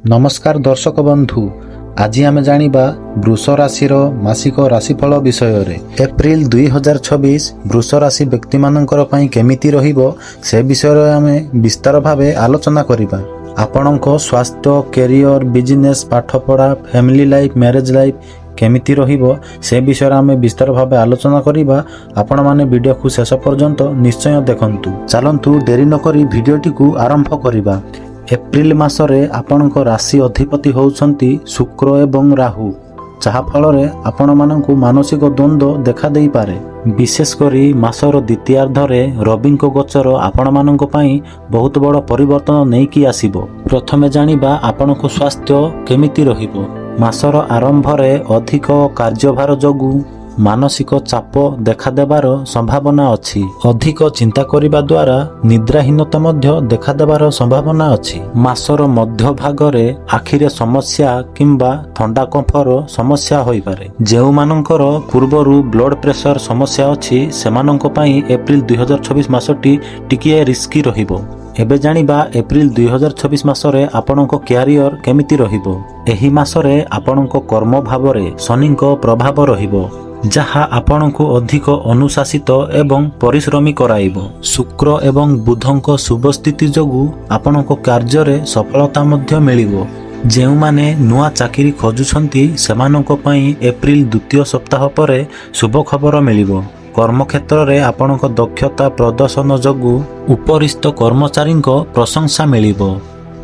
नमस्कार दर्शक बंधु, आज आम जानिबा वृष राशि मासिक राशिफल विषय। एप्रिल 2026 वृष राशि व्यक्ति मानकर पई केमिति रहिबो से विषय आम विस्तार भावे आलोचना करिबा। आपणक स्वास्थ्य, कैरियर, बिजनेस, पाठपढ़ा, फैमिली लाइफ, मैरेज लाइफ केमिति रहिबो से विषय आम विस्तार भावे आलोचना करिबा। आपण माने वीडियो को शेष पर्यंत निश्चय देखंतु। चलंतु डेरी न करी वीडियोटी को आरंभ करिबा। एप्रिल मासरे आपणक राशि अधिपति होउछंती शुक्र एवं राहु, जहा फल आपण मानकु मानसिक द्वंद्व देखा देई पारे। विशेष करी मासर द्वितीयार्धरे रविंक गोचर आपण मानक पई बहुत बड़ परिवर्तन नेकी आसीबो। प्रथमे जानिबा आपणक स्वास्थ्य केमिति रहिबो। मासर आरंभरे अधिक कार्यभार जोगु मानसिक चाप देखा देबार संभावना अछि। अधिक चिंता करिबा द्वारा निद्राहीनता मध्य देखा देबार संभावना अछि। मासर मध्य भागरे आखिरे समस्या किंबा ठंडा कफर समस्या होई पारे। जेउ मानकर पूर्वरु ब्लड प्रेशर समस्या अछि सेमानक पई एप्रिल 2026 मासटी टिकिए रिस्की रहिबो। एबे जानिबा एप्रिल 2026 मासरे आपणक क्यारियर केमिति रहिबो। एही मासरे आपणक कर्म भावरे शनिक प्रभाव रहिबो, जहा आपणको अधिक अनुशासित एवं परिश्रमी कराइबो। शुक्र एवं बुधंक शुभ स्थिति जोगु आपणको कार्य सफलता मध्य मिलिबो। जेउ माने नुआ चाकरी खोजुछंती सेमानक पई एप्रिल द्वितीय सप्ताह परे शुभ खबर मिलिबो। कर्म क्षेत्र रे आपणक दक्षता प्रदर्शन जोगु उपरिस्थ कर्मचारींक प्रशंसा मिलिबो।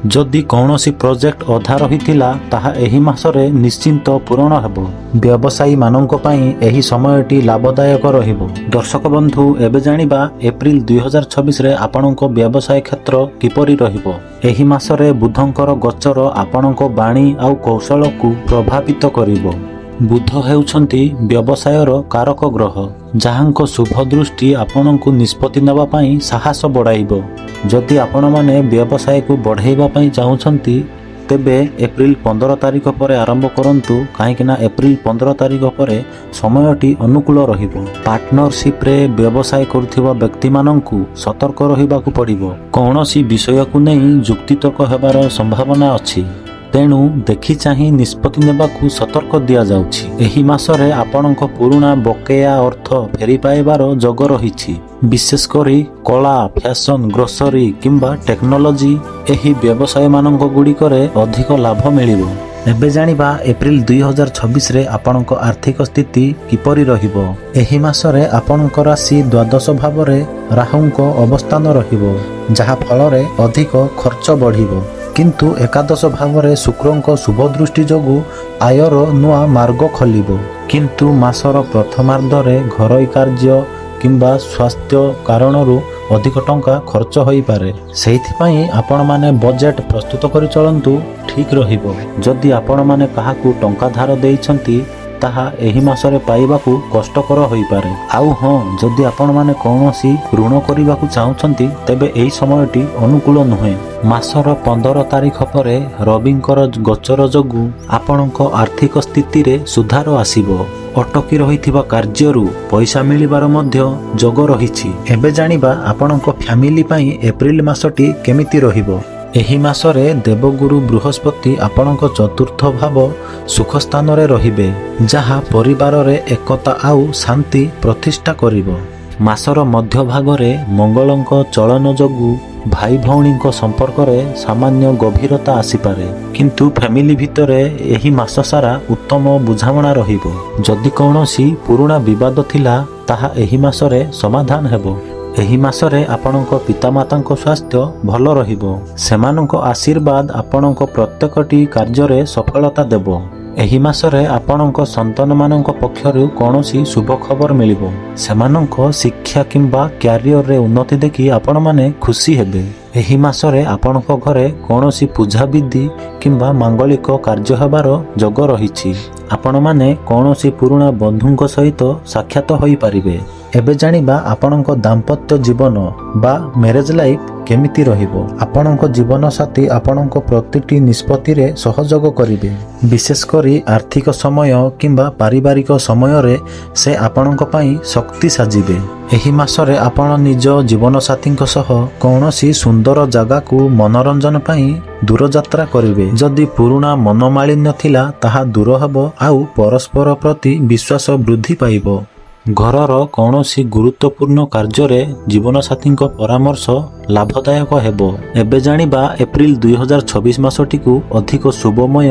जदि कौनसी प्रोजेक्ट अधा रहिथिला ताहा एही मासरे निश्चिंत पूर्ण हेबो। व्यवसायी माननक पई एही समयटी लाभदायक रहिबो। दर्शक बंधु, एबे जानिबा एप्रिल 2026 रे आपणक व्यवसाय क्षेत्र किपरि रहिबो। एही मासरे बुधंकर गोचर आपणक बाणी आउ कौशल को प्रभावित करिबो। बुध हेउछंती व्यवसायर कारक ग्रह, जहांक शुभ दृष्टि आपणको निष्पत्ति नेबा पई साहस बढ़ाइबो। जदि आपण माने व्यवसाय को बढ़ाइबा पई चाहुछंती तेबे एप्रिल 15 तारिख परे आरंभ करंतु, काहेकिना एप्रिल 15 तारिख परे समयटी अनुकूल रहिबो। पार्टनरशिप रे व्यवसाय करुथिबा व्यक्ति माननकु सतर्क रहिबाकु पड़िबो। कौनसी विषय को नहीं जुक्तितर्क हेबार संभावना अछि, तेणु देखि चाहि निष्पत्ति नेबाकु सतर्क दिया जाउछि। एही मासरे आपणक पुरुणा बकेया अर्थ फेरी पाइबार जोग रहिछि। विशेष करी कला, फैशन, ग्रोसरी किंबा टेक्नोलोजी एही व्यवसाय मानक गुड़िकरे अधिक लाभ मिलिबो। एबे जानिबा एप्रिल 2026 रे आपणक आर्थिक स्थिति किपरि रहिबो। एही मासरे आपणक राशि द्वादश भावरे राहुंक अवस्थान रहिबो, जहा फलरे अधिक खर्च बढ़िबो। किंतु एकादश भावरे शुक्रंक शुभ दृष्टि जोगु आयर नुआ मार्ग खोलिबो। किंतु मासर प्रथमार्धरे घरोई कार्य किंबा स्वास्थ्य कारणरू अधिक टंका खर्च होई पारे। सेहिथिपई आपण माने बजेट प्रस्तुत करि चलंतु, ठीक रहिबो। जदि आपण माने काहाकू टंका धार देइछंती ताहा एही मासरे पाइबाकू कष्टकर होई पारे। आउ हां, जदि आपण माने कौनसी ऋण करिबाकू चाहुछंती तेबे एही समयटी अनुकूल नुहे। मासर 15 तारिख परे रविंकर गोचर जोगु आपणक आर्थिक स्थिति रे सुधार आसीबो। अटकी रहिथिबा कार्यरू पैसा मिलिबार मध्य जोग रहिछि। एबे जानिबा आपणक फैमिली पई एप्रिल मासटी केमिति रहिबो। एही मासरे देवगुरु बृहस्पति आपणक चतुर्थ भाव सुख स्थान रे रहिबे, जहा परिवार रे एकता आउ शांति प्रतिष्ठा करिबो। मासर मध्य भागरे मंगलंक चलन जोगु भाई भौणींक संपर्क रे सामान्य गभीरता आसीपारे। किंतु फैमिली भितरे एही मास सारा उत्तम बुझामणा रहिबो। जदि कौनसी पुरुणा विवाद थिला ताहा एही मासरे समाधान हेबो। एही मासरे आपणक पितामातांक स्वास्थ्य भल रहिबो। सेमानक आशीर्वाद आपणक प्रत्येकटी कार्य सफलता देबो। एही मासरे आपणक संतान मानक पक्षरु कौनसी शुभ खबर मिलिबो। सेमानक शिक्षा किंबा क्यारियर रे उन्नति देखि आपण माने खुशी हेबे। एही मासरे आपणक घरे कौनसी पूजा विधि किंबा मांगलिक कार्य हेबार जोग रहिछि। आपण माने कौनसी पुरुणा बंधुंक सहित साक्षात होई पारिबे। एबे जानिबा आपणक दाम्पत्य जीवन बा मैरेज लाइफ केमिति रहिबो। आपणक जीवन साथी आपणक प्रतिटी निष्पत्ति रे सहयोग करिवे। विशेष करी आर्थिक समय किंबा पारिवारिक समय रे से आपणक पई शक्ति साजिबे। ଏହି ମାସରେ ଆପଣ ନିଜ ଜୀବନସାଥୀଙ୍କ ସହ କୌଣସି ସୁନ୍ଦର ଜାଗାକୁ ମନୋରଞ୍ଜନ ପାଇଁ ଦୂରଯାତ୍ରା କରିବେ। ଯଦି ପୁରୁଣା ମନୋମାଳିନ୍ୟ ଥିଲା ତାହା ଦୂର ହେବ ଆଉ ପରସ୍ପର ପ୍ରତି ବିଶ୍ୱାସ ବୃଦ୍ଧି ପାଇବ। ଘରର କୌଣସି ଗୁରୁତ୍ୱପୂର୍ଣ୍ଣ କାର୍ଯ୍ୟରେ ଜୀବନସାଥୀଙ୍କ ପରାମର୍ଶ ଲାଭଦାୟକ ହେବ। ଏବେ ଜାଣିବା ଏପ୍ରିଲ 2026 ମାସଟିକୁ ଅଧିକ ଶୁଭମୟ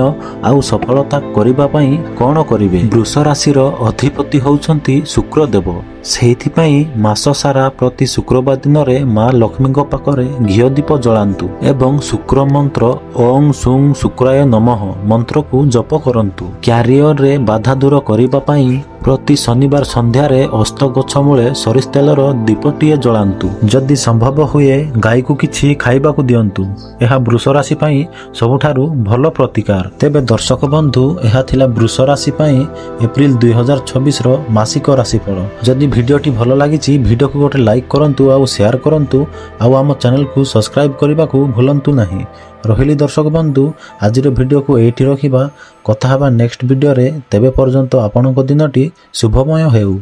ଆଉ ସଫଳତା କରିବା ପାଇଁ କ'ଣ କରିବେ। ବୃଷ ରାଶିର ଅଧିପତି ହେଉଛନ୍ତି ଶୁକ୍ରଦେବ। ସେଇଥିପାଇଁ ମାସ ସାରା ପ୍ରତି ଶୁକ୍ରବାର ଦିନରେ ମା ଲକ୍ଷ୍ମୀଙ୍କ ପାଖରେ ଘିଅ ଦୀପ ଜଳାନ୍ତୁ ଏବଂ ଶୁକ୍ର ମନ୍ତ୍ର ଓଂ ସୁଂ ଶୁକ୍ରାୟ ନମଃ ମନ୍ତ୍ରକୁ ଜପ କରନ୍ତୁ। କ୍ୟାରିୟରରେ ବାଧା ଦୂର କରିବା ପାଇଁ ପ୍ରତି ଶନିବାର ସନ୍ଧ୍ୟାରେ ଅସ୍ତ ଗଛ ମୂଳେ ସୋରିଷ ତେଲର ଦୀପଟିଏ ଜଳାନ୍ତୁ। ଯଦି ସମ୍ଭବ ହୁଏ ଗାଈକୁ କିଛି ଖାଇବାକୁ ଦିଅନ୍ତୁ। ଏହା ବୃଷ ରାଶି ପାଇଁ ସବୁଠାରୁ ଭଲ ପ୍ରତିକାର। ତେବେ ଦର୍ଶକ ବନ୍ଧୁ, ଏହା ଥିଲା ବୃଷ ରାଶି ପାଇଁ ଏପ୍ରିଲ 2026ର ମାସିକ ରାଶିଫଳ। ଯଦି ଭିଡ଼ିଓଟି ଭଲ ଲାଗିଛି ଭିଡ଼ିଓକୁ ଗୋଟେ ଲାଇକ୍ କରନ୍ତୁ ଆଉ ସେୟାର କରନ୍ତୁ ଆଉ ଆମ ଚ୍ୟାନେଲକୁ ସବସ୍କ୍ରାଇବ୍ କରିବାକୁ ଭୁଲନ୍ତୁ ନାହିଁ। ରହିଲି ଦର୍ଶକ ବନ୍ଧୁ, ଆଜିର ଭିଡ଼ିଓକୁ ଏଇଠି ରଖିବା। କଥା ହେବା ନେକ୍ସଟ ଭିଡ଼ିଓରେ। ତେବେ ପର୍ଯ୍ୟନ୍ତ ଆପଣଙ୍କ ଦିନଟି ଶୁଭମୟ ହେଉ।